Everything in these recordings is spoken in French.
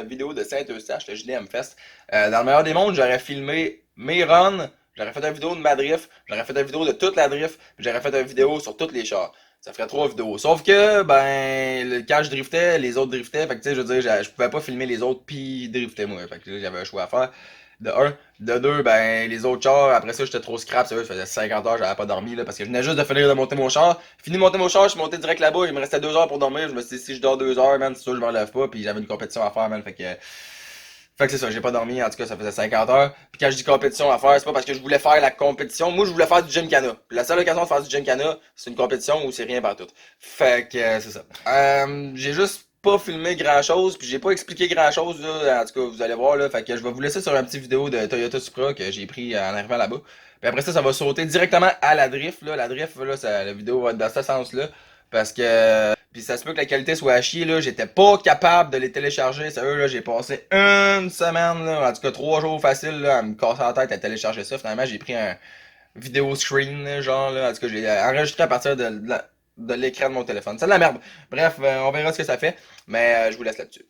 vidéo de Saint-Eustache, le JDM Fest. Dans le meilleur des mondes, j'aurais filmé mes runs, j'aurais fait une vidéo de ma drift, j'aurais fait une vidéo de toute la drift, puis j'aurais fait une vidéo sur toutes les chars. Ça ferait 3 vidéos. Sauf que, quand je driftais, les autres driftaient. Fait que, tu sais, je veux dire, je pouvais pas filmer les autres puis drifter moi. Fait que là, j'avais un choix à faire. De un. De deux, les autres chars, après ça, j'étais trop scrap. Ça faisait 50 heures, j'avais pas dormi, là, parce que je venais juste de finir de monter mon char. Fini de monter mon char, je suis monté direct là-bas. Il me restait 2 heures pour dormir. Je me suis dit, si je dors 2 heures, man, c'est sûr, je m'en lève pas. Puis j'avais une compétition à faire, man. Fait que c'est ça, j'ai pas dormi, en tout cas ça faisait 50 heures. Puis quand je dis compétition à faire, c'est pas parce que je voulais faire la compétition, moi je voulais faire du Gymkhana. Puis la seule occasion de faire du Gymkhana, c'est une compétition où c'est rien par tout. Fait que c'est ça. J'ai juste pas filmé grand chose, puis j'ai pas expliqué grand chose là, en tout cas vous allez voir là. Fait que je vais vous laisser sur une petite vidéo de Toyota Supra que j'ai pris en arrivant là-bas. Puis après ça va sauter directement à la drift là. La drift là, la vidéo va être dans ce sens-là. Parce que puis ça se peut que la qualité soit à chier, là. J'étais pas capable de les télécharger. Sérieux, là, j'ai passé une semaine, là, en tout cas 3 jours facile, là, à me casser la tête à télécharger ça. Finalement, j'ai pris un vidéo screen, là, genre, là. En tout cas, je l'ai enregistré à partir de l'écran de mon téléphone. C'est de la merde. Bref, on verra ce que ça fait. Mais je vous laisse là-dessus.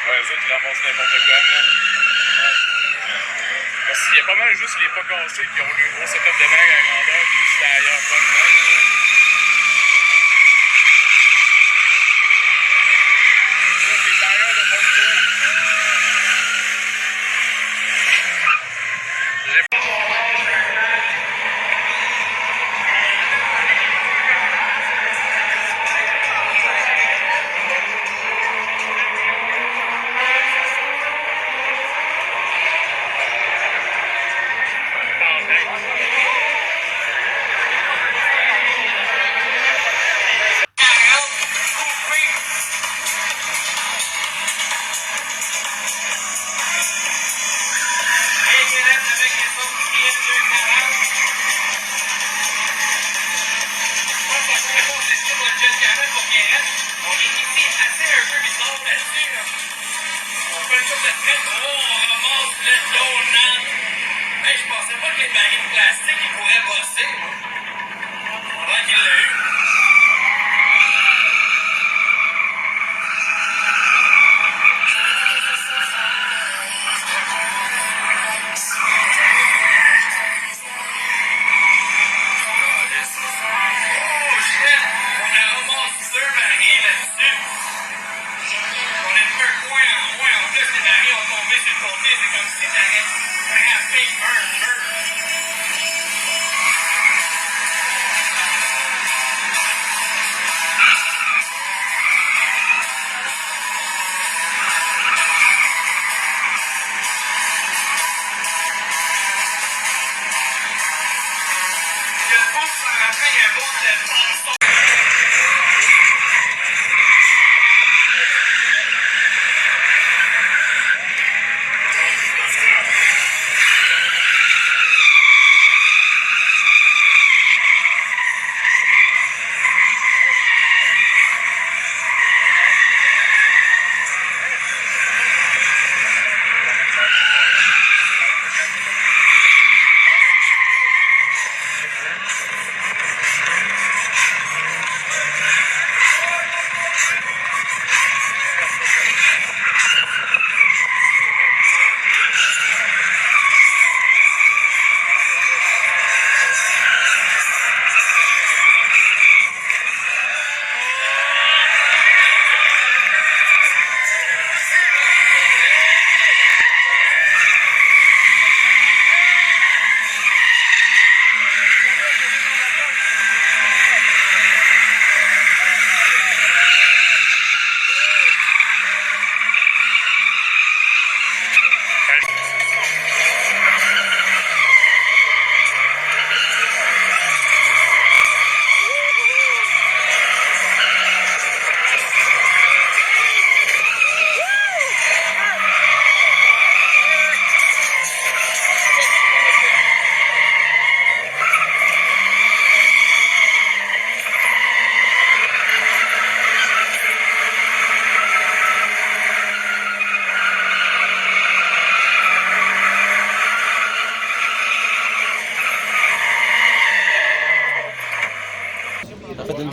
Ouais, eux autres, ils ramassent n'importe quoi, man. Parce qu'il y a pas mal juste les pas cassés qui ont le gros setup de vague à grandeur puis c'est ailleurs pas de même. Ça, c'est tailleurs de fond de cours. Je pensais pas que les barils de plastique ils pourraient bosser, moi. Ouais, qu'il l'a eu.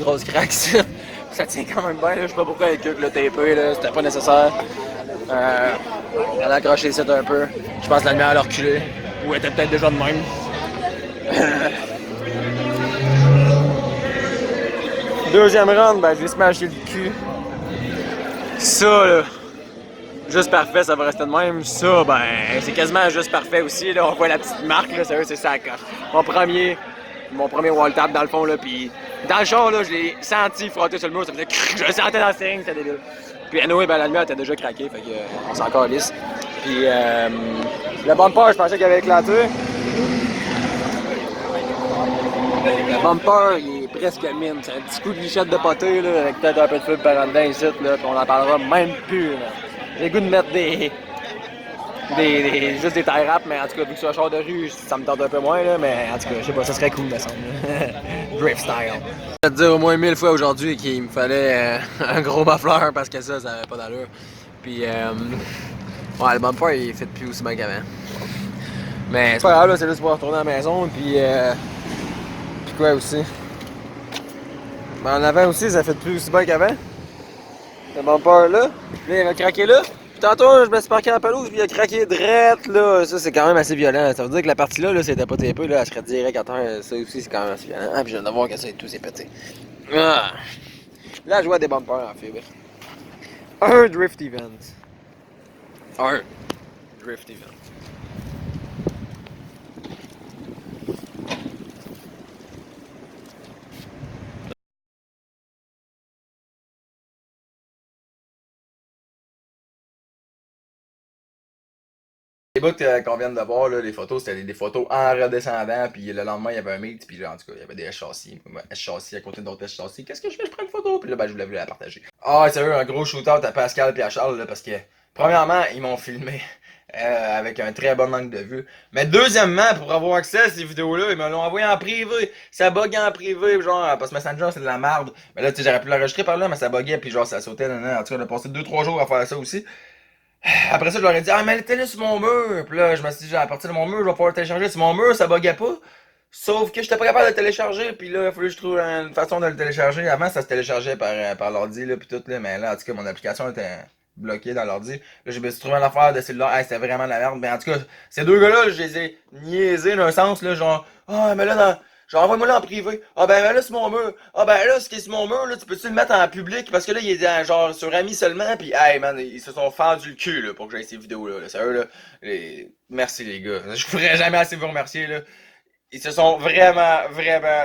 grosse craque ici. Ça tient quand même bien, là. Je sais pas pourquoi avec le tapé, là. C'était pas nécessaire. Elle a accroché ici un peu. Je pense que la lumière elle a reculé. Ou elle était peut-être déjà de même. Deuxième round, ben je vais smashé le cul. Ça là, juste parfait, ça va rester de même. Ça, ben c'est quasiment juste parfait aussi. Là, on voit la petite marque, là, sérieux, c'est ça la coche. Mon premier wall tap dans le fond, là, puis dans le char, là, je l'ai senti frotter sur le mur, ça faisait crrr, je le sentais dans le string, c'était débile. Puis anyway, ben la lumière était déjà craquée, fait que on s'en calisse. Puis le bumper, je pensais qu'il avait éclaté. Le bumper, il est presque mine. C'est un petit coup de lichette de poté, là, avec peut-être un peu de feu par en dedans ici, là, puis on en parlera même plus. Là. J'ai le goût de mettre juste des tie wraps, mais en tout cas, vu que c'est un char de rue, ça me tente un peu moins, là, mais en tout cas, je sais pas, ça serait cool, me semble. Drift style. Je vais te dire au moins 1000 fois aujourd'hui qu'il me fallait un gros muffler parce que ça avait pas d'allure. Puis, ouais, le bumper, il fait plus aussi bien qu'avant. Mais c'est pas grave, là, c'est juste pour retourner à la maison, puis quoi aussi? Ben, en avant aussi, ça fait plus aussi bien qu'avant. Le bumper là, puis là, il va craquer là. Puis tantôt, je me suis parqué en pelouse, puis il a craqué drette là. Ça, c'est quand même assez violent. Ça veut dire que la partie là, c'était pas tapé, là, elle serait direct à terre. Ça aussi, c'est quand même assez violent. Ah, puis je viens de voir que ça et tout, c'est pété. Ah. Là, je vois des bumpers en fibre. Un drift event. Un drift event. Les bouts qu'on vient de voir, là, les photos, c'était des photos en redescendant, puis le lendemain, il y avait un meet, puis en tout cas, il y avait des S-châssis, S-châssis à côté d'autres S-châssis. Qu'est-ce que je fais? Je prends une photo, puis là, ben, je voulais la partager. Ah, sérieux, un gros shootout à Pascal et à Charles, là, parce que, premièrement, ils m'ont filmé avec un très bon angle de vue. Mais deuxièmement, pour avoir accès à ces vidéos-là, ils me l'ont envoyé en privé. Ça bug en privé, genre, parce que Messenger, c'est de la merde. Mais là, tu sais, j'aurais pu l'enregistrer par là, mais ça buguait, puis genre, ça sautait, en tout cas, on a passé 2-3 jours à faire ça aussi. Après ça, je leur ai dit, ah, mais mettez-le sur mon mur. Puis là, je me suis dit, à partir de mon mur, je vais pouvoir le télécharger sur mon mur, ça buguait pas. Sauf que j'étais pas capable de le télécharger, puis là, il fallait que je trouve une façon de le télécharger. Avant, ça se téléchargeait par l'ordi, là, puis tout, là, mais là, en tout cas, mon application était bloquée dans l'ordi. Là, je me suis trouvé une affaire de celle-là, hey, c'était vraiment de la merde. Mais en tout cas, ces deux gars-là, je les ai niaisés d'un sens, là, genre, ah, mais là, genre, envoie-moi là en privé. Ah, ben là, c'est mon mur. Ah, ben là, ce qui est sur mon mur, là, tu peux-tu le mettre en public? Parce que là, il est genre sur amis seulement, puis hey, man, ils se sont fendus le cul, là, pour que j'aille ces vidéos-là. Là. Sérieux, là. Merci, les gars. Je pourrais jamais assez vous remercier, là. Ils se sont vraiment,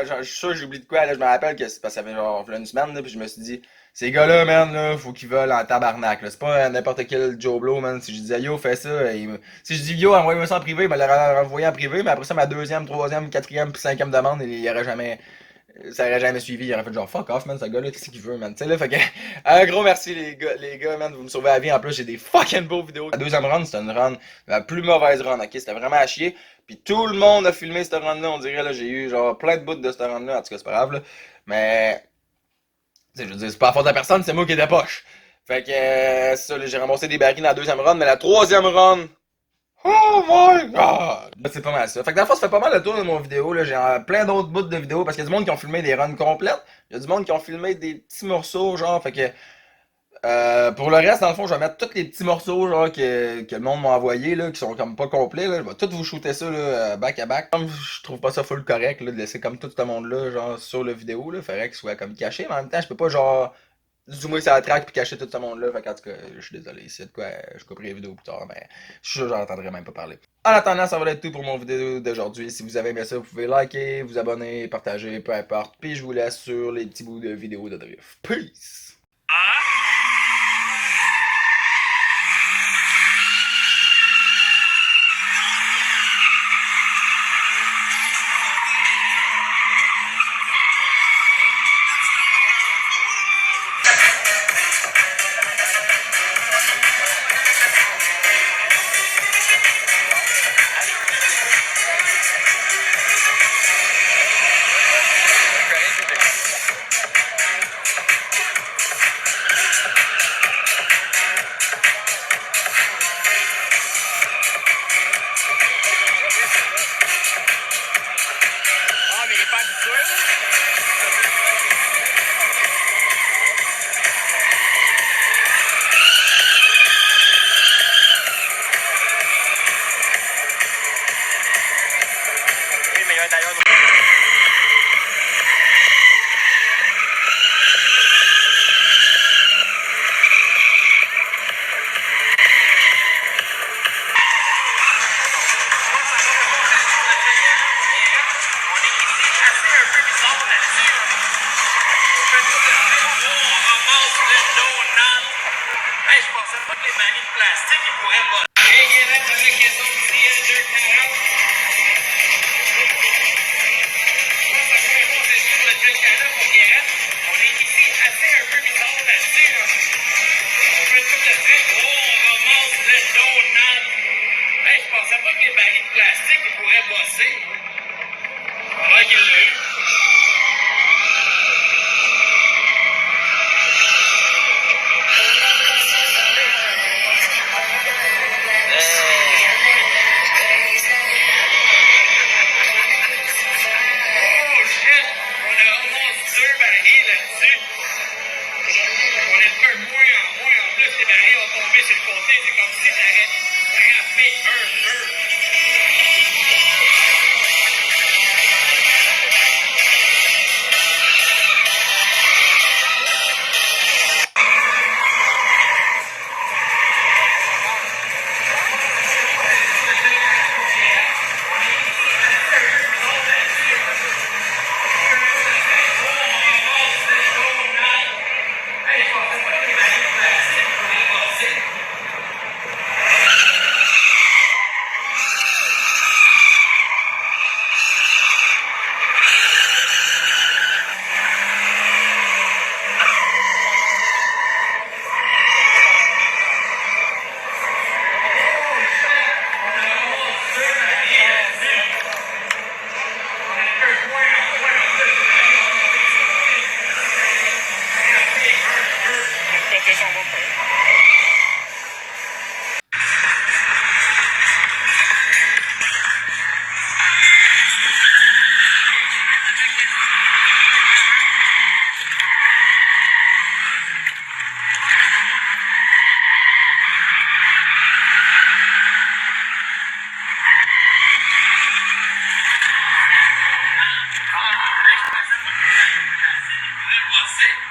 genre, je suis sûr que j'ai oublié de quoi, là, je me rappelle que c'est parce que ça fait genre une semaine, là, puis je me suis dit, ces gars-là, man, là, faut qu'ils volent en tabarnak, là. C'est pas n'importe quel Joe Blow, man. Si je disais, yo, fais ça, si je dis, yo, envoyez-moi ça en privé, il me l'aurait envoyé en privé, mais après ça, ma deuxième, troisième, quatrième, puis cinquième demande, il y aurait jamais, ça aurait jamais suivi, il aurait fait genre, fuck off, man, ce gars-là, qu'est-ce qu'il veut, man. Tu sais, là, fait que, un gros merci, les gars, man, vous me sauvez la vie, en plus, j'ai des fucking beaux vidéos. La deuxième run, c'était une run, la plus mauvaise run, ok, c'était vraiment à chier. Puis tout le monde a filmé cette run-là, on dirait, là, j'ai eu genre plein de bouts de cette run-là, en tout cas, c'est pas grave, là. Mais, tu sais, je veux dire, c'est pas la faute de la personne, c'est moi qui ai des poches. Fait que, ça, là, j'ai ramassé des barils dans la deuxième run, mais la troisième run, oh my god! C'est pas mal ça. Fait que dans le fond, ça fait pas mal le tour de mon vidéo, là. J'ai plein d'autres bouts de vidéos, parce qu'il y a du monde qui ont filmé des runs complètes, il y a du monde qui ont filmé des petits morceaux, genre, fait que, pour le reste, dans le fond, je vais mettre tous les petits morceaux genre, que le monde m'a envoyé, là, qui sont comme pas complets. Là. Je vais tout vous shooter ça là, back à back. Comme je trouve pas ça full correct là, de laisser comme tout ce monde-là genre sur la vidéo. Là. Faudrait qu'il soit comme caché, mais en même temps, je peux pas genre zoomer sur la track puis cacher tout ce monde-là. Fait qu'en tout cas, je suis désolé. C'est de quoi je couperai la vidéo plus tard, mais je suis sûr que j'en entendrai même pas parler. En attendant, ça va être tout pour mon vidéo d'aujourd'hui. Si vous avez aimé ça, vous pouvez liker, vous abonner, partager, peu importe. Puis je vous laisse sur les petits bouts de vidéos de drift. Peace! pensais pas que les barils de plastique, ils pourraient pas. Hey, Guérette, avec les autres CL240. Moi, ça correspond, c'est sûr, le 240 pour Guérette. On est ici, assez un peu bizarre là-dessus, là. On fait tout le truc. Oh, on ramasse le donut. Hey, je pensais pas que les barils de plastique, ils pourraient bosser, moi. Ouais, qu'il l'a eu. Oh shit! On a ramassé 2 barils là-dessus. On est de peu moins en moins. En plus, les barils ont tombé sur le côté. C'est comme si t'avais frappé un feu. Hey, je pensais pas que les barils de plastique pourraient passer. Passer.